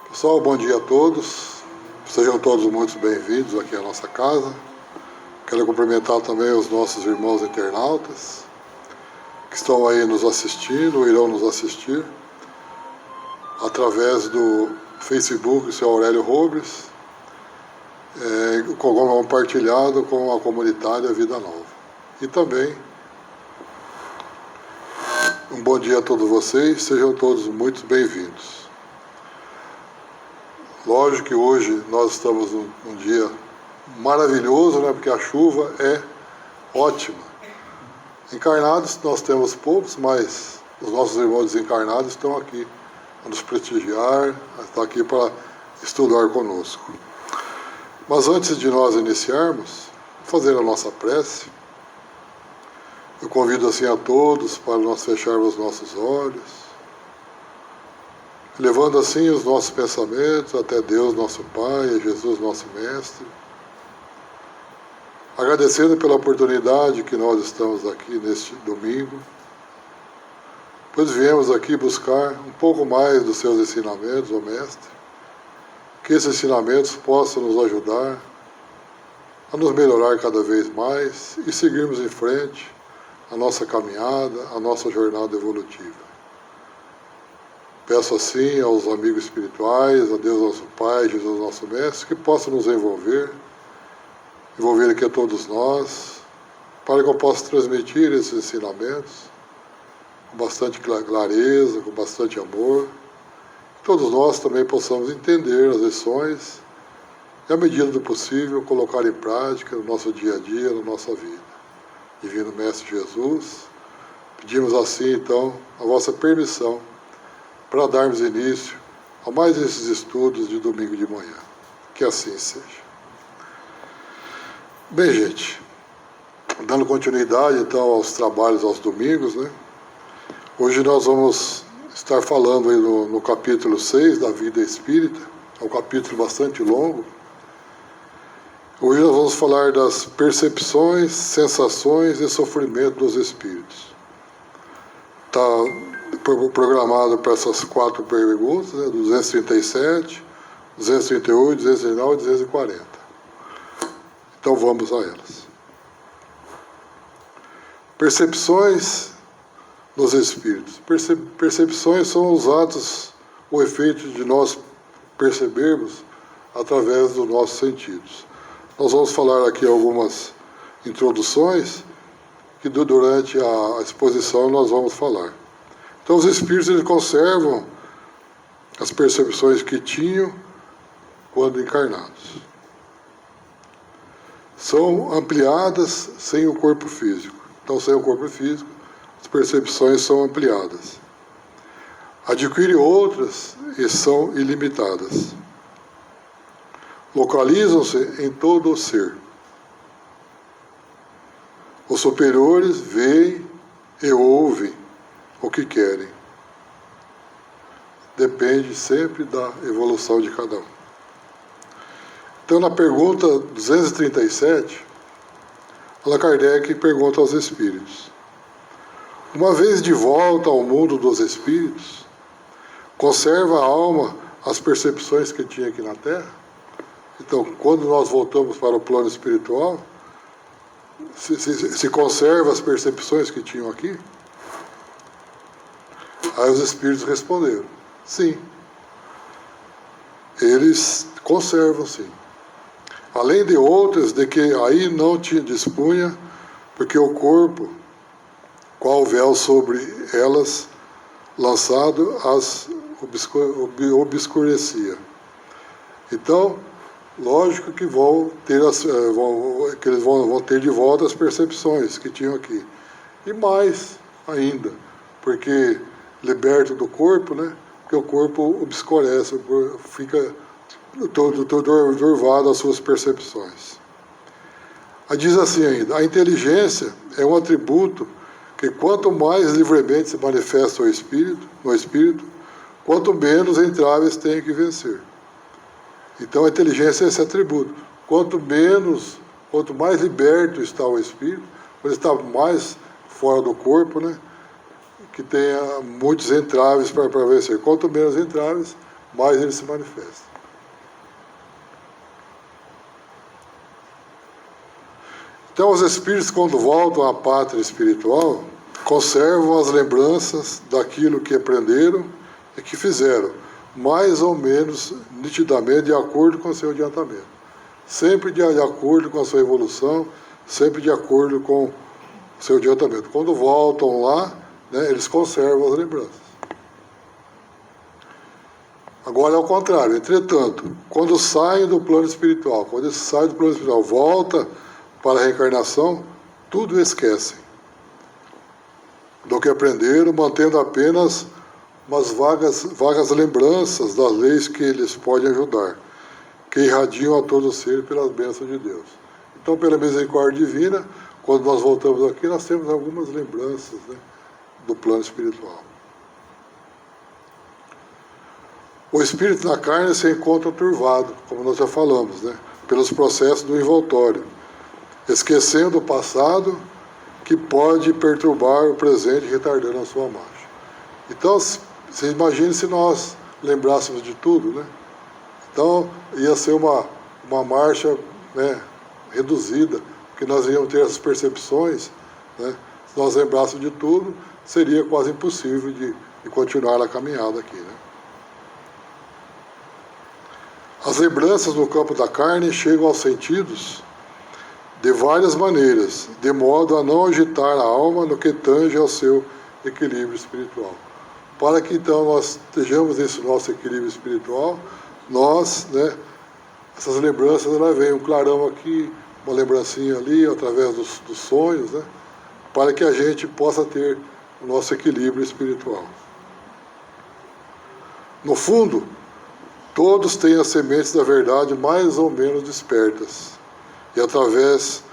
Pessoal, bom dia a todos. Sejam todos muito bem-vindos aqui à nossa casa. Quero cumprimentar também os nossos irmãos internautas que estão aí nos assistindo, ou irão nos assistir através do Facebook, o seu Aurélio Robles, compartilhado com a comunitária Vida Nova. E também um bom dia a todos vocês, sejam todos muito bem-vindos. Lógico que hoje nós estamos num dia maravilhoso, né? Porque a chuva é ótima. Encarnados nós temos poucos, mas os nossos irmãos desencarnados estão aqui a nos prestigiar, estão aqui para estudar conosco. Mas antes de nós iniciarmos, fazer a nossa prece, eu convido assim a todos para nós fecharmos os nossos olhos, levando assim os nossos pensamentos até Deus, nosso Pai, e Jesus, nosso Mestre, agradecendo pela oportunidade que nós estamos aqui neste domingo, pois viemos aqui buscar um pouco mais dos seus ensinamentos, ó Mestre, que esses ensinamentos possam nos ajudar a nos melhorar cada vez mais e seguirmos em frente a nossa caminhada, a nossa jornada evolutiva. Peço assim aos amigos espirituais, a Deus nosso Pai, Jesus nosso Mestre, que possam nos envolver aqui a todos nós, para que eu possa transmitir esses ensinamentos com bastante clareza, com bastante amor, que todos nós também possamos entender as lições e, à medida do possível, colocar em prática no nosso dia a dia, na nossa vida. Divino Mestre Jesus, pedimos assim, então, a vossa permissão para darmos início a mais esses estudos de domingo de manhã. Que assim seja. Bem, gente, dando continuidade, então, aos trabalhos aos domingos, né? Hoje nós vamos estar falando aí no capítulo 6 da Vida Espírita, é um capítulo bastante longo. Hoje nós vamos falar das percepções, sensações e sofrimento dos espíritos. Está programado para essas 4 perguntas, né, 237, 238, 239 e 240. Então vamos a elas. Percepções dos espíritos. Percepções são os atos, o efeito de nós percebermos através dos nossos sentidos. Nós vamos falar aqui algumas introduções que durante a exposição nós vamos falar. Então os espíritos eles conservam as percepções que tinham quando encarnados. São ampliadas sem o corpo físico. Então, sem o corpo físico, as percepções são ampliadas. Adquirem outras e são ilimitadas. Localizam-se em todo o ser. Os superiores veem e ouvem o que querem. Depende sempre da evolução de cada um. Então, na pergunta 237, Allan Kardec pergunta aos espíritos: uma vez de volta ao mundo dos espíritos, conserva a alma as percepções que tinha aqui na Terra? Então, quando nós voltamos para o plano espiritual, se conserva as percepções que tinham aqui? Aí os espíritos responderam: sim. Eles conservam, sim. Além de outras, de que aí não dispunha, porque o corpo, qual véu sobre elas lançado, as obscurecia. Então, lógico que eles vão ter de volta as percepções que tinham aqui. E mais ainda, porque liberto do corpo, né? Porque o corpo obscurece, fica todo turvado as suas percepções. Aí diz assim ainda: a inteligência é um atributo que quanto mais livremente se manifesta no espírito, quanto menos entraves tem que vencer. Então a inteligência é esse atributo. Quanto mais liberto está o espírito, quando está mais fora do corpo, né? Que tenha muitos entraves para vencer. Quanto menos entraves, mais ele se manifesta. Então, os espíritos, quando voltam à pátria espiritual, conservam as lembranças daquilo que aprenderam e que fizeram, mais ou menos nitidamente de acordo com o seu adiantamento. Sempre de acordo com a sua evolução, sempre de acordo com o seu adiantamento. Quando voltam lá, né, eles conservam as lembranças. Agora é o contrário. Entretanto, quando saem do plano espiritual, quando eles saem do plano espiritual, volta para a reencarnação, tudo esquecem do que aprenderam, mantendo apenas umas vagas lembranças das leis que eles podem ajudar, que irradiam a todo ser pelas bênçãos de Deus. Então, pela misericórdia divina, quando nós voltamos aqui, nós temos algumas lembranças, né, do plano espiritual. O espírito na carne se encontra turvado, como nós já falamos, né, pelos processos do envoltório, esquecendo o passado, que pode perturbar o presente, retardando a sua marcha. Então, você imagine se nós lembrássemos de tudo, né? Então, ia ser uma marcha, né, reduzida, porque nós íamos ter essas percepções, né? Se nós lembrássemos de tudo, seria quase impossível de continuar a caminhada aqui, né? As lembranças no campo da carne chegam aos sentidos de várias maneiras, de modo a não agitar a alma no que tange ao seu equilíbrio espiritual. Para que então nós estejamos nesse nosso equilíbrio espiritual, nós, né, essas lembranças, elas vêm um clarão aqui, uma lembrancinha ali, através dos sonhos, né, para que a gente possa ter o nosso equilíbrio espiritual. No fundo, todos têm as sementes da verdade mais ou menos despertas, e através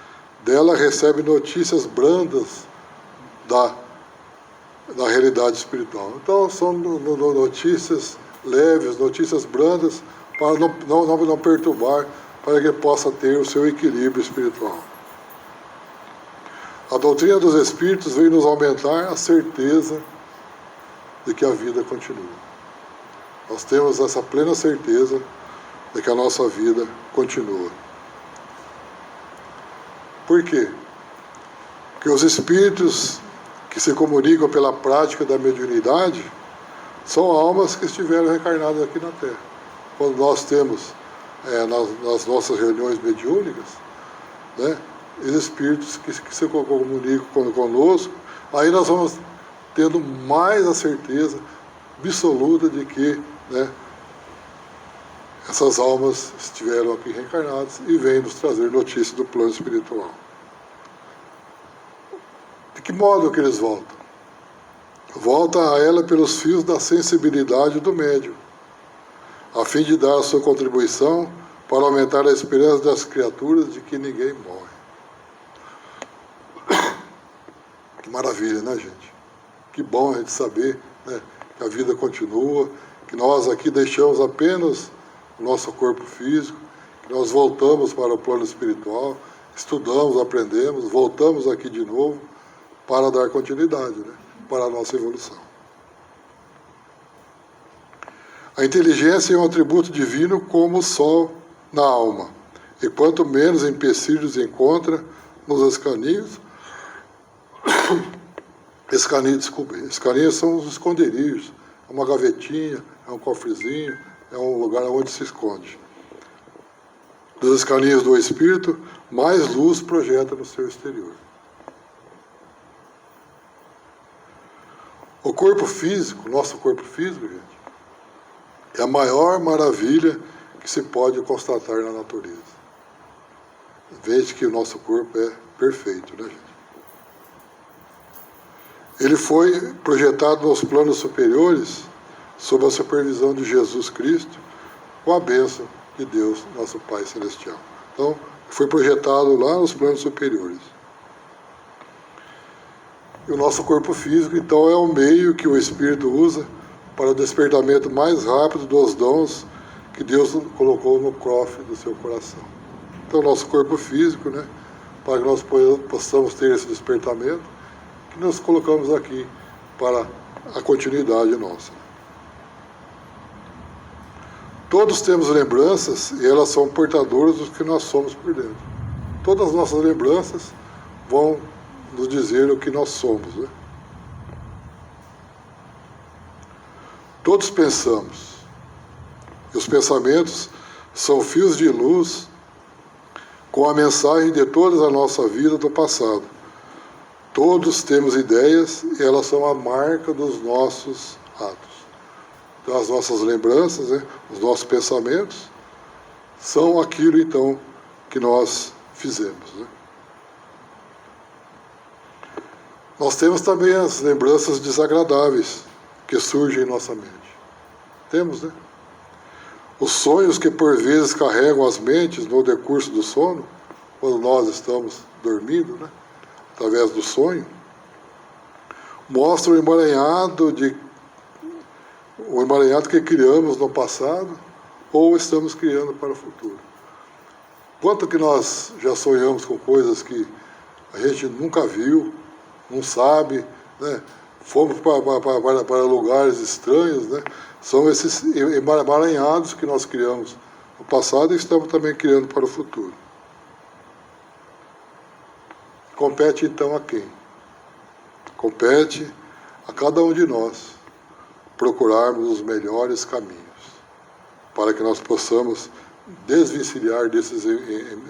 dela recebe notícias brandas da realidade espiritual. Então são notícias leves, notícias brandas, para não perturbar, para que possa ter o seu equilíbrio espiritual. A doutrina dos Espíritos vem nos aumentar a certeza de que a vida continua. Nós temos essa plena certeza de que a nossa vida continua. Por quê? Porque os espíritos que se comunicam pela prática da mediunidade são almas que estiveram reencarnadas aqui na Terra. Quando nós temos, nas nossas reuniões mediúnicas, né, os espíritos que se comunicam conosco, aí nós vamos tendo mais a certeza absoluta de que, né, essas almas estiveram aqui reencarnadas e vêm nos trazer notícias do plano espiritual. De que modo que eles voltam? Voltam a ela pelos fios da sensibilidade do médium, a fim de dar a sua contribuição para aumentar a esperança das criaturas de que ninguém morre. Que maravilha, né, gente? Que bom a gente saber, né, que a vida continua, que nós aqui deixamos apenas o nosso corpo físico, que nós voltamos para o plano espiritual, estudamos, aprendemos, voltamos aqui de novo para dar continuidade, né, para a nossa evolução. A inteligência é um atributo divino como o sol na alma, e quanto menos empecilhos encontra nos escaninhos, escaninhos são os esconderijos, é uma gavetinha, é um cofrezinho, é um lugar onde se esconde. Dos escaninhos do espírito, mais luz projeta no seu exterior. O corpo físico, nosso corpo físico, gente, é a maior maravilha que se pode constatar na natureza. Veja que o nosso corpo é perfeito, né, gente? Ele foi projetado nos planos superiores sob a supervisão de Jesus Cristo, com a bênção de Deus, nosso Pai Celestial. Então, foi projetado lá nos planos superiores. E o nosso corpo físico, então, é o meio que o Espírito usa para o despertamento mais rápido dos dons que Deus colocou no cofre do seu coração. Então, nosso corpo físico, né, para que nós possamos ter esse despertamento, que nós colocamos aqui para a continuidade nossa. Todos temos lembranças e elas são portadoras do que nós somos por dentro. Todas as nossas lembranças vão nos dizer o que nós somos, né? Todos pensamos. E os pensamentos são fios de luz com a mensagem de toda a nossa vida do passado. Todos temos ideias e elas são a marca dos nossos atos. Então, as nossas lembranças, né, os nossos pensamentos, são aquilo, então, que nós fizemos, né? Nós temos também as lembranças desagradáveis que surgem em nossa mente. Temos, né? Os sonhos que por vezes carregam as mentes no decurso do sono, quando nós estamos dormindo, né? Através do sonho, mostram o emaranhado que criamos no passado ou estamos criando para o futuro. Quanto que nós já sonhamos com coisas que a gente nunca viu, não sabe, né? Fomos para lugares estranhos, né? São esses emaranhados que nós criamos no passado e estamos também criando para o futuro. Compete então a quem? Compete a cada um de nós procurarmos os melhores caminhos para que nós possamos desvencilhar desses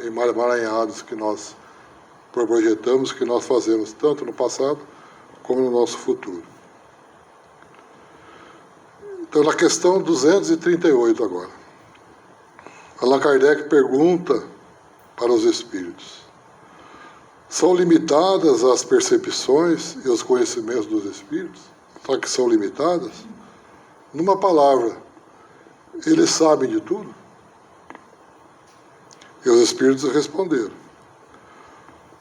emaranhados que nós projetamos, que nós fazemos tanto no passado como no nosso futuro. Então, na questão 238 agora, Allan Kardec pergunta para os espíritos: são limitadas as percepções e os conhecimentos dos espíritos? Só que são limitadas? Numa palavra, eles sabem de tudo? E os espíritos responderam.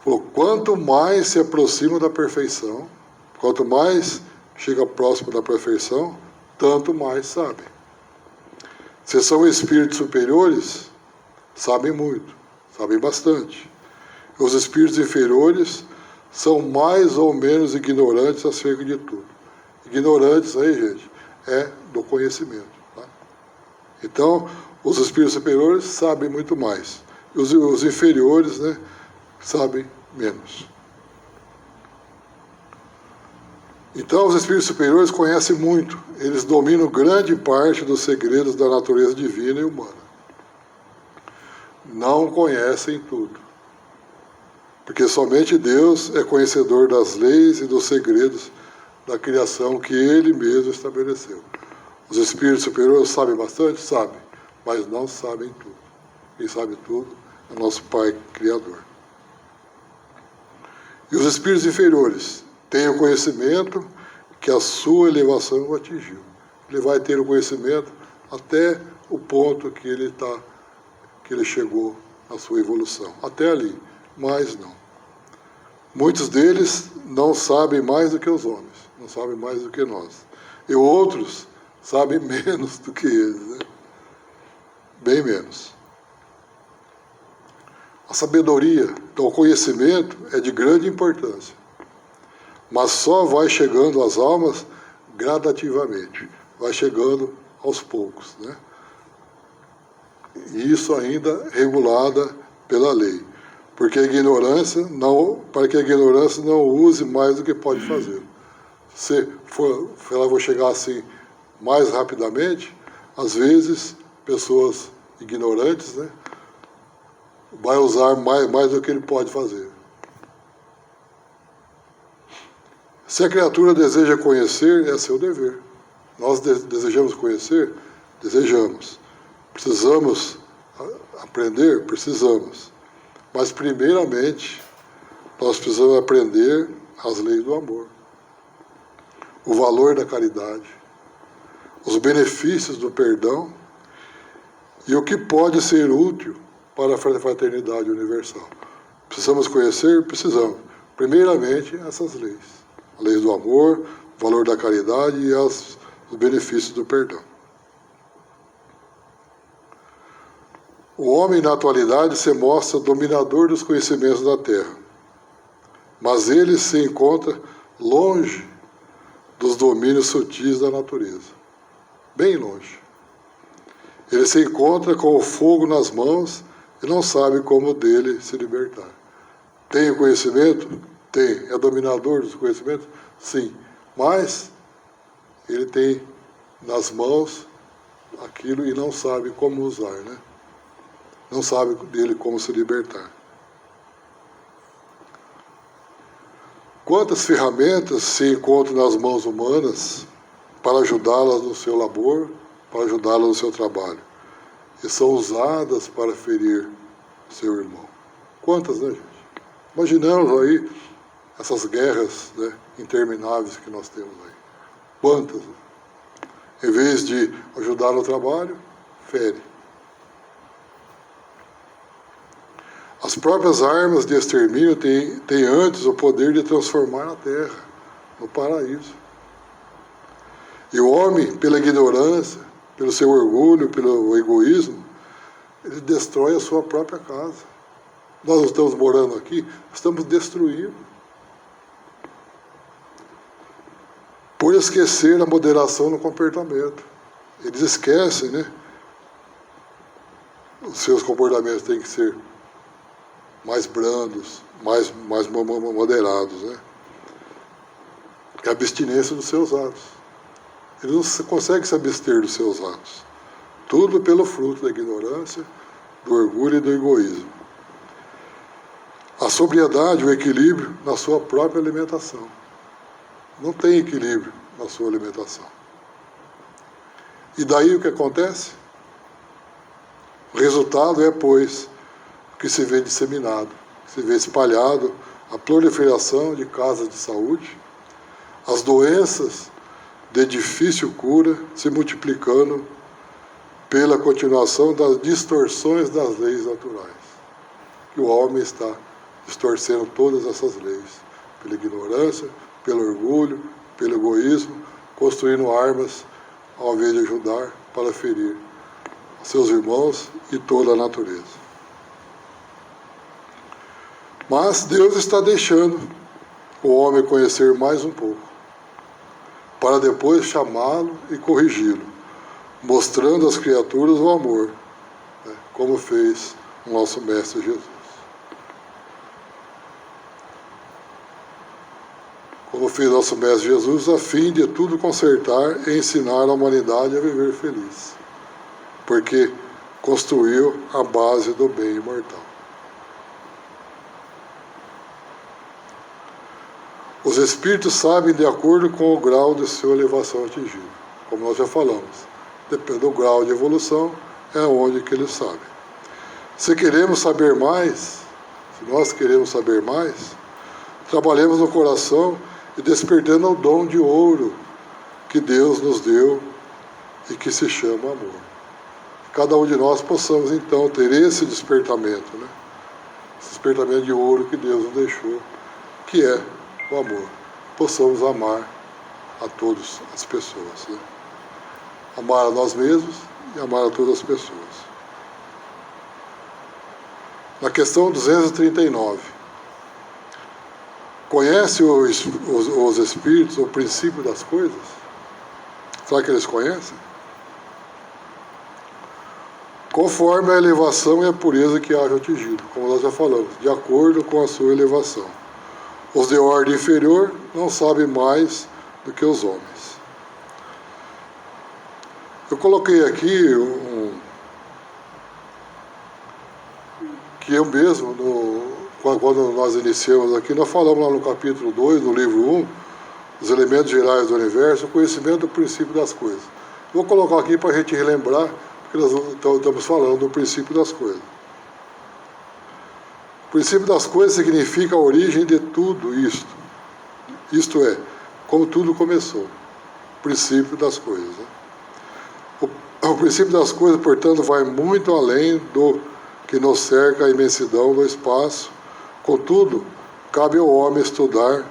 Falou, quanto mais se aproxima da perfeição, quanto mais chega próximo da perfeição, tanto mais sabem. Se são espíritos superiores, sabem muito, sabem bastante. Os espíritos inferiores são mais ou menos ignorantes acerca de tudo. Ignorantes aí, gente, é do conhecimento. Tá? Então, os espíritos superiores sabem muito mais. E os inferiores, né, sabem menos. Então, os espíritos superiores conhecem muito. Eles dominam grande parte dos segredos da natureza divina e humana. Não conhecem tudo. Porque somente Deus é conhecedor das leis e dos segredos da criação que Ele mesmo estabeleceu. Os espíritos superiores sabem bastante? Sabem, mas não sabem tudo. Quem sabe tudo é nosso Pai Criador. E os espíritos inferiores têm o conhecimento que a sua elevação o atingiu. Ele vai ter o conhecimento até o ponto que ele chegou na sua evolução. Até ali. Mas não. Muitos deles não sabem mais do que os homens, não sabem mais do que nós. E outros sabem menos do que eles, né? Bem menos. A sabedoria, então o conhecimento é de grande importância, mas só vai chegando às almas gradativamente, vai chegando aos poucos, né? E isso ainda regulada pela lei. Para que a ignorância não use mais do que pode fazer. Se ela for chegar assim mais rapidamente, às vezes, pessoas ignorantes, né, vai usar mais do que ele pode fazer. Se a criatura deseja conhecer, é seu dever. Nós desejamos conhecer? Desejamos. Precisamos aprender? Precisamos. Mas, primeiramente, nós precisamos aprender as leis do amor, o valor da caridade, os benefícios do perdão e o que pode ser útil para a fraternidade universal. Precisamos conhecer? Precisamos. Primeiramente, essas leis. As leis do amor, o valor da caridade e os benefícios do perdão. O homem, na atualidade, se mostra dominador dos conhecimentos da Terra, mas ele se encontra longe dos domínios sutis da natureza, bem longe. Ele se encontra com o fogo nas mãos e não sabe como dele se libertar. Tem o conhecimento? Tem. É dominador dos conhecimentos? Sim. Mas ele tem nas mãos aquilo e não sabe como usar, né? Não sabe dele como se libertar. Quantas ferramentas se encontram nas mãos humanas para ajudá-las no seu labor, para ajudá-las no seu trabalho, e são usadas para ferir seu irmão? Quantas, né, gente? Imaginamos aí essas guerras, né, intermináveis que nós temos aí. Quantas? Né? Em vez de ajudar no trabalho, fere. As próprias armas de extermínio têm antes o poder de transformar a terra no paraíso. E o homem, pela ignorância, pelo seu orgulho, pelo egoísmo, ele destrói a sua própria casa. Nós não estamos morando aqui, estamos destruindo. Por esquecer a moderação no comportamento. Eles esquecem, né? Os seus comportamentos têm que ser mais brandos, mais moderados, né? É a abstinência dos seus atos. Ele não consegue se abster dos seus atos. Tudo pelo fruto da ignorância, do orgulho e do egoísmo. A sobriedade, o equilíbrio na sua própria alimentação. Não tem equilíbrio na sua alimentação. E daí o que acontece? O resultado é, pois, que se vê disseminado, se vê espalhado a proliferação de casas de saúde, as doenças de difícil cura se multiplicando pela continuação das distorções das leis naturais. Que o homem está distorcendo todas essas leis, pela ignorância, pelo orgulho, pelo egoísmo, construindo armas ao invés de ajudar para ferir seus irmãos e toda a natureza. Mas Deus está deixando o homem conhecer mais um pouco, para depois chamá-lo e corrigi-lo, mostrando às criaturas o amor, né, como fez o nosso Mestre Jesus. Como fez nosso Mestre Jesus, a fim de tudo consertar e ensinar a humanidade a viver feliz, porque construiu a base do bem imortal. Os espíritos sabem de acordo com o grau de sua elevação atingido. Como nós já falamos, depende do grau de evolução, é onde que eles sabem. Se queremos saber mais, se nós queremos saber mais, trabalhemos no coração e despertando o dom de ouro que Deus nos deu e que se chama amor. Cada um de nós possamos então ter esse despertamento, né? Esse despertamento de ouro que Deus nos deixou, que é o amor. Possamos amar a todas as pessoas, né? Amar a nós mesmos e amar a todas as pessoas. Na questão 239, conhece os espíritos o princípio das coisas? Será que eles conhecem? Conforme a elevação e a pureza que haja atingido, como nós já falamos, de acordo com a sua elevação. Os de ordem inferior não sabem mais do que os homens. Eu coloquei aqui que eu mesmo, quando nós iniciamos aqui, nós falamos lá no capítulo 2, no livro 1, os elementos gerais do universo, o conhecimento do princípio das coisas. Vou colocar aqui para a gente relembrar, porque nós estamos falando do princípio das coisas. O princípio das coisas significa a origem de tudo isto. Isto é, como tudo começou. O princípio das coisas. Né? O princípio das coisas, portanto, vai muito além do que nos cerca a imensidão do espaço. Contudo, cabe ao homem estudar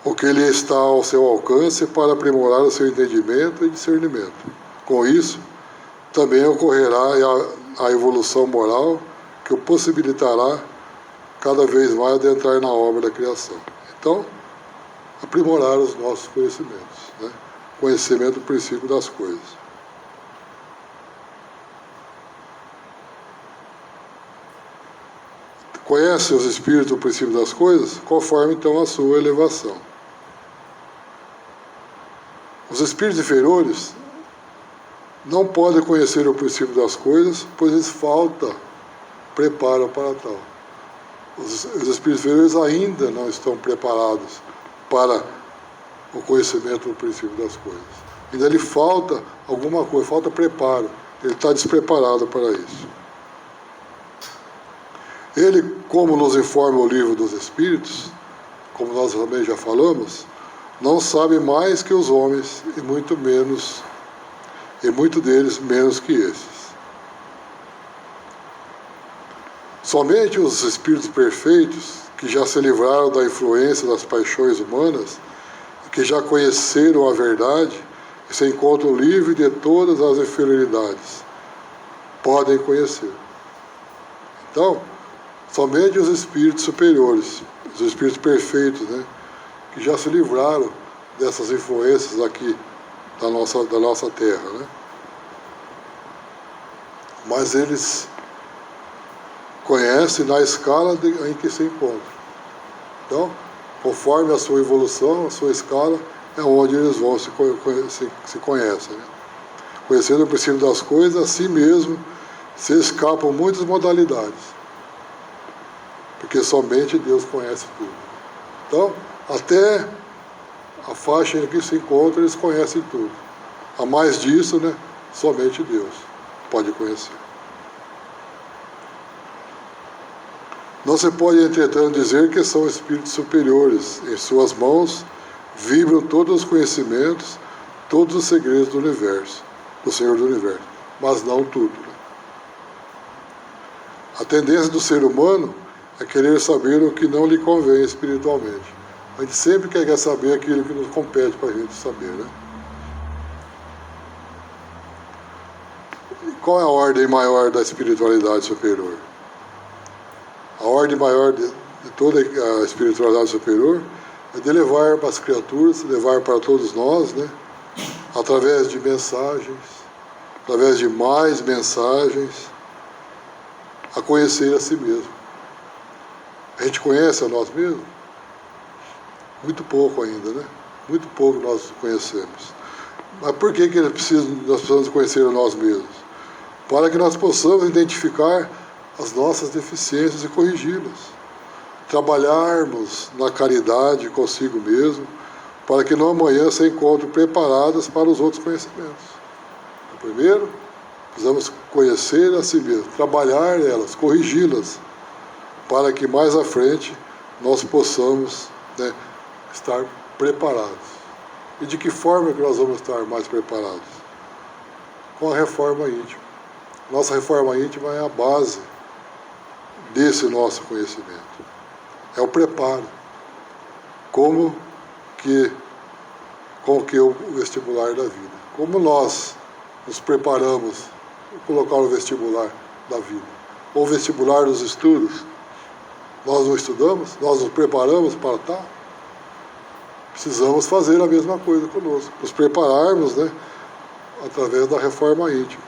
o que lhe está ao seu alcance para aprimorar o seu entendimento e discernimento. Com isso, também ocorrerá a evolução moral que o possibilitará cada vez mais adentrar na obra da criação. Então, aprimorar os nossos conhecimentos, né? Conhecimento do princípio das coisas. Conhece os espíritos o princípio das coisas, conforme então a sua elevação. Os espíritos inferiores não podem conhecer o princípio das coisas, pois lhes falta preparo para tal. Os espíritos inferiores ainda não estão preparados para o conhecimento do princípio das coisas. Ainda lhe falta alguma coisa, falta preparo. Ele está despreparado para isso. Ele, como nos informa o livro dos Espíritos, como nós também já falamos, não sabe mais que os homens, e muito deles menos que esses. Somente os espíritos perfeitos, que já se livraram da influência das paixões humanas, que já conheceram a verdade e se encontram livres de todas as inferioridades, podem conhecer. Então, somente os espíritos superiores, os espíritos perfeitos, né, que já se livraram dessas influências aqui da nossa Terra, né? Mas eles conhecem na escala em que se encontram. Então, conforme a sua evolução, a sua escala, é onde eles vão se conhecem. Né? Conhecendo o princípio das coisas, assim mesmo, se escapam muitas modalidades. Porque somente Deus conhece tudo. Então, até a faixa em que se encontra, eles conhecem tudo. A mais disso, né, somente Deus pode conhecer. Não se pode, entretanto, dizer que são espíritos superiores. Em suas mãos vibram todos os conhecimentos, todos os segredos do universo, do Senhor do Universo, mas não tudo. Né? A tendência do ser humano é querer saber o que não lhe convém espiritualmente. A gente sempre quer saber aquilo que nos compete para a gente saber. Né? E qual é a ordem maior da espiritualidade superior? A ordem maior de toda a espiritualidade superior é de levar para as criaturas, levar para todos nós, né, através de mensagens, através de mais mensagens, a conhecer a si mesmo. A gente conhece a nós mesmos? Muito pouco ainda, né? Muito pouco nós conhecemos. Mas por que nós precisamos conhecer a nós mesmos? Para que nós possamos identificar as nossas deficiências e corrigi-las. Trabalharmos na caridade consigo mesmo, para que no amanhã se encontrem preparadas para os outros conhecimentos. Primeiro, precisamos conhecer a si mesmo, trabalhar elas, corrigi-las, para que mais à frente nós possamos, né, estar preparados. E de que forma que nós vamos estar mais preparados? Com a reforma íntima. Nossa reforma íntima é a base desse nosso conhecimento. É o preparo. Como que o vestibular da vida. Como nós nos preparamos para colocar o vestibular da vida. Ou o vestibular dos estudos. Nós não estudamos? Nós nos preparamos para tal? Precisamos fazer a mesma coisa conosco. Nos prepararmos, né, através da reforma íntima.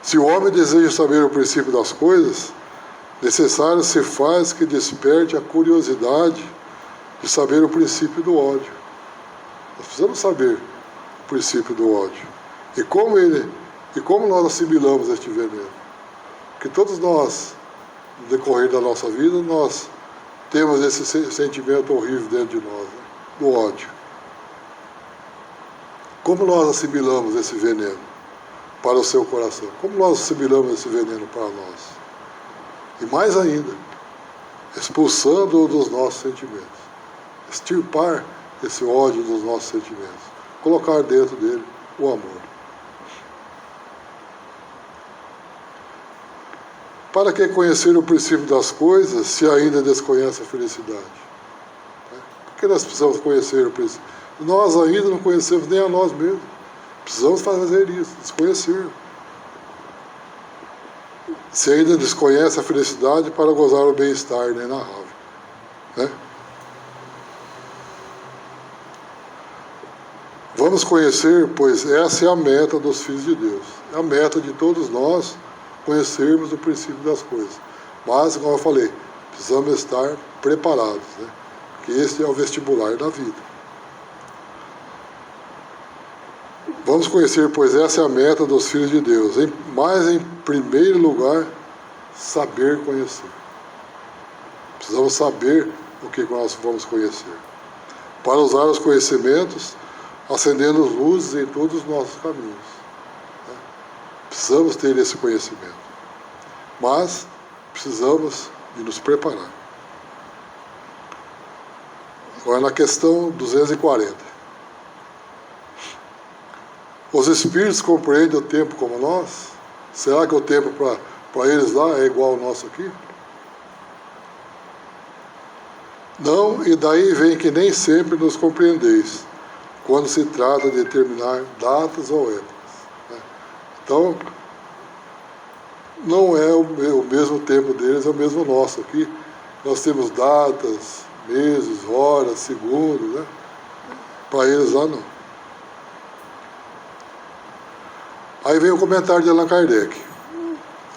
Se o homem deseja saber o princípio das coisas, necessário se faz que desperte a curiosidade de saber o princípio do ódio. Nós precisamos saber o princípio do ódio. E como nós assimilamos este veneno. Porque todos nós, no decorrer da nossa vida, nós temos esse sentimento horrível dentro de nós, né, do ódio. Como nós assimilamos esse veneno para o seu coração? Como nós assimilamos esse veneno para nós? E mais ainda, expulsando-o dos nossos sentimentos. Extirpar esse ódio dos nossos sentimentos. Colocar dentro dele o amor. Para que conhecer o princípio das coisas, se ainda desconhece a felicidade? Por que nós precisamos conhecer o princípio? Nós ainda não conhecemos nem a nós mesmos. Precisamos fazer isso, desconhecer. Se ainda desconhece a felicidade para gozar o bem-estar inenarrável. Né? Vamos conhecer, pois essa é a meta dos filhos de Deus. É a meta de todos nós conhecermos o princípio das coisas. Mas, como eu falei, precisamos estar preparados, né? Que esse é o vestibular da vida. Vamos conhecer, pois essa é a meta dos filhos de Deus. Mas, em primeiro lugar, saber conhecer. Precisamos saber o que nós vamos conhecer. Para usar os conhecimentos, acendendo luzes em todos os nossos caminhos. Precisamos ter esse conhecimento. Mas precisamos de nos preparar. Agora na questão 240. Os espíritos compreendem o tempo como nós? Será que o tempo para eles lá é igual ao nosso aqui? Não, e daí vem que nem sempre nos compreendeis, quando se trata de determinar datas ou épocas. Então, não é o mesmo tempo deles, é o mesmo nosso. Aqui nós temos datas, meses, horas, segundos, né? Para eles lá não. Aí vem o comentário de Allan Kardec.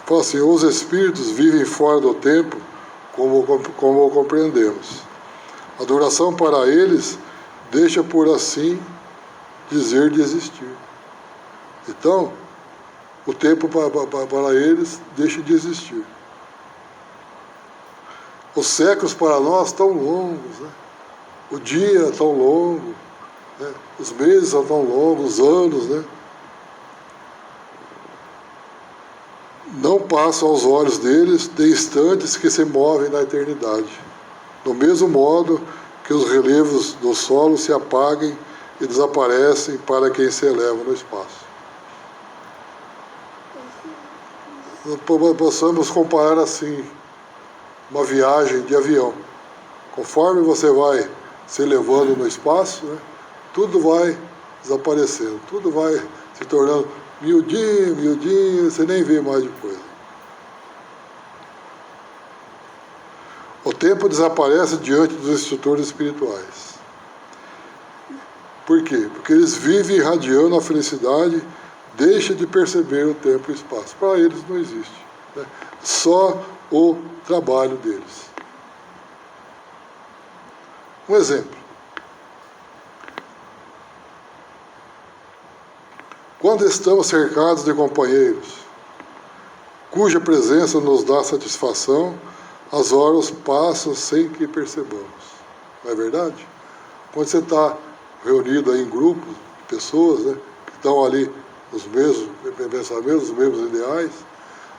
Fala assim, os espíritos vivem fora do tempo como o compreendemos. A duração para eles deixa, por assim dizer, de existir. Então, o tempo para eles deixa de existir. Os séculos para nós tão longos, né? O dia é tão longo, né? Os meses são tão longos, os anos, né? Não passam aos olhos deles de instantes que se movem na eternidade. Do mesmo modo que os relevos do solo se apaguem e desaparecem para quem se eleva no espaço. Possamos comparar assim, uma viagem de avião. Conforme você vai se elevando no espaço, né, tudo vai desaparecendo, tudo vai se tornando miudinho, você nem vê mais depois. O tempo desaparece diante dos instrutores espirituais. Por quê? Porque eles vivem irradiando a felicidade, deixa de perceber o tempo e o espaço. Para eles não existe, né? Só o trabalho deles. Um exemplo. Quando estamos cercados de companheiros, cuja presença nos dá satisfação, as horas passam sem que percebamos. Não é verdade? Quando você está reunido aí em grupos de pessoas, né, que estão ali os mesmos pensamentos, os mesmos ideais,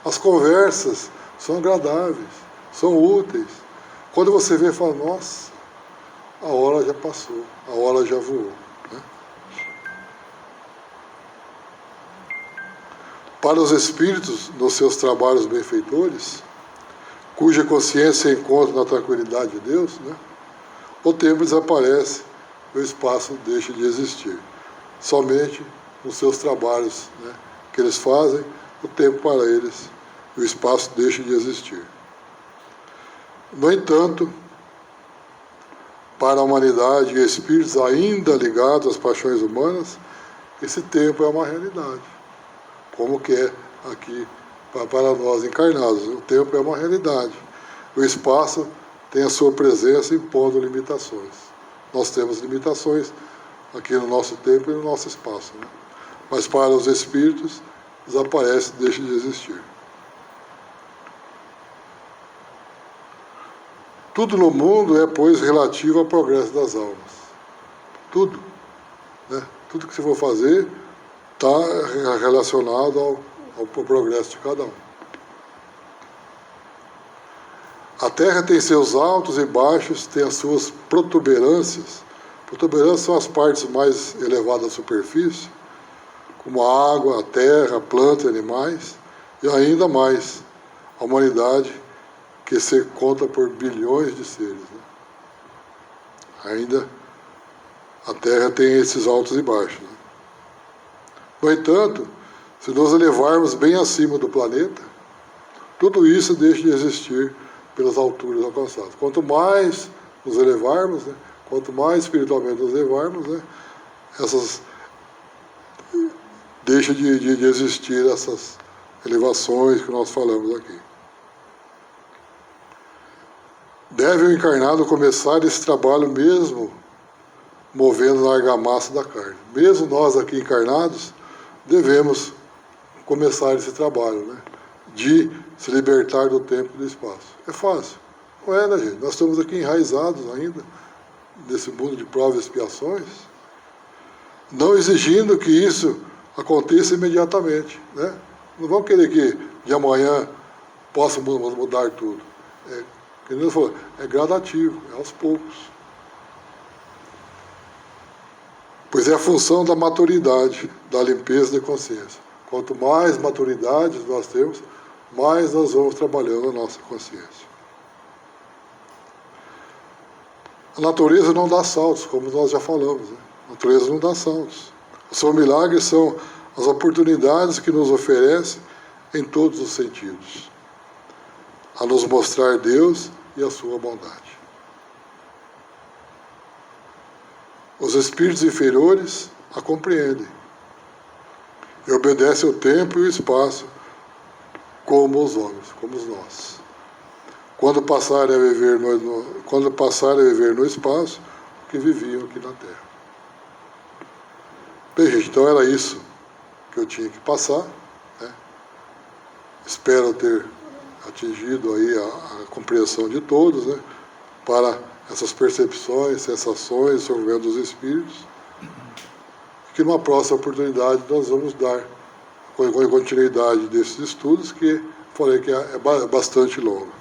as conversas são agradáveis, são úteis. Quando você vê, fala, nossa, a hora já passou, a hora já voou. Né? Para os espíritos, nos seus trabalhos benfeitores, cuja consciência encontra na tranquilidade de Deus, né, o tempo desaparece, o espaço deixa de existir. Somente nos seus trabalhos, né, que eles fazem, o tempo para eles, o espaço deixa de existir. No entanto, para a humanidade e espíritos ainda ligados às paixões humanas, esse tempo é uma realidade, como que é aqui para nós encarnados. O tempo é uma realidade. O espaço tem a sua presença impondo limitações. Nós temos limitações aqui no nosso tempo e no nosso espaço, né? Mas para os espíritos, desaparece, deixa de existir. Tudo no mundo é, pois, relativo ao progresso das almas. Tudo. Né? Tudo que você for fazer está relacionado ao progresso de cada um. A Terra tem seus altos e baixos, tem as suas protuberâncias. Protuberâncias são as partes mais elevadas da superfície, como a água, a terra, a planta, animais, e ainda mais a humanidade, que se conta por bilhões de seres. Né? Ainda a Terra tem esses altos e baixos. Né? No entanto, se nos elevarmos bem acima do planeta, tudo isso deixa de existir pelas alturas alcançadas. Quanto mais nos elevarmos, né, quanto mais espiritualmente nos elevarmos, né, deixa de existir elevações que nós falamos aqui. Deve o encarnado começar esse trabalho mesmo movendo na argamassa da carne. Mesmo nós aqui encarnados, devemos começar esse trabalho, né? De se libertar do tempo e do espaço. É fácil. Não é, né, gente? Nós estamos aqui enraizados ainda, nesse mundo de provas e expiações, não exigindo que isso aconteça imediatamente, né? Não vamos querer que de amanhã possa mudar tudo. Como Deus falou, é gradativo, é aos poucos. Pois é a função da maturidade, da limpeza da consciência. Quanto mais maturidade nós temos, mais nós vamos trabalhando a nossa consciência. A natureza não dá saltos, como nós já falamos, né? A natureza não dá saltos. Os seus milagres são as oportunidades que nos oferece em todos os sentidos, a nos mostrar Deus e a sua bondade. Os espíritos inferiores a compreendem e obedecem o tempo e o espaço como os homens, como nós. Quando passarem a viver no espaço que viviam aqui na Terra. Bem, gente, então era isso que eu tinha que passar, né? Espero ter atingido aí a compreensão de todos, né? Para essas percepções, sensações, sofrimento dos espíritos, que numa próxima oportunidade nós vamos dar continuidade desses estudos, que falei que é bastante longo.